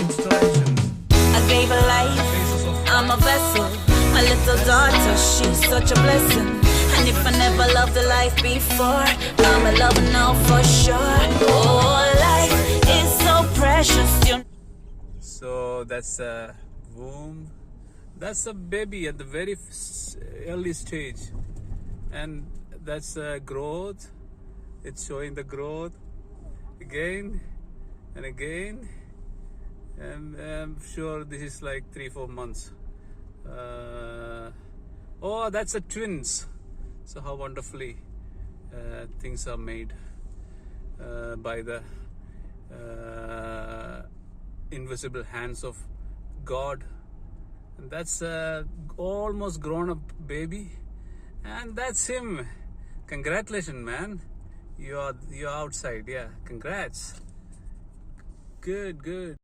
installations. I gave her life, I'm a vessel. My little daughter, she's such a blessing. And if I never loved a life before, I'ma love her now for sure. Oh, life is so precious, you. So that's a womb. That's a baby at the very early stage, and that's growth. It's showing the growth again and again, and I'm sure this is like 3-4 months. Oh, that's a twins. So how wonderfully things are made by the invisible hands of God. And that's a almost grown up baby, and that's him. Congratulations, man. You're outside. Yeah, congrats. Good.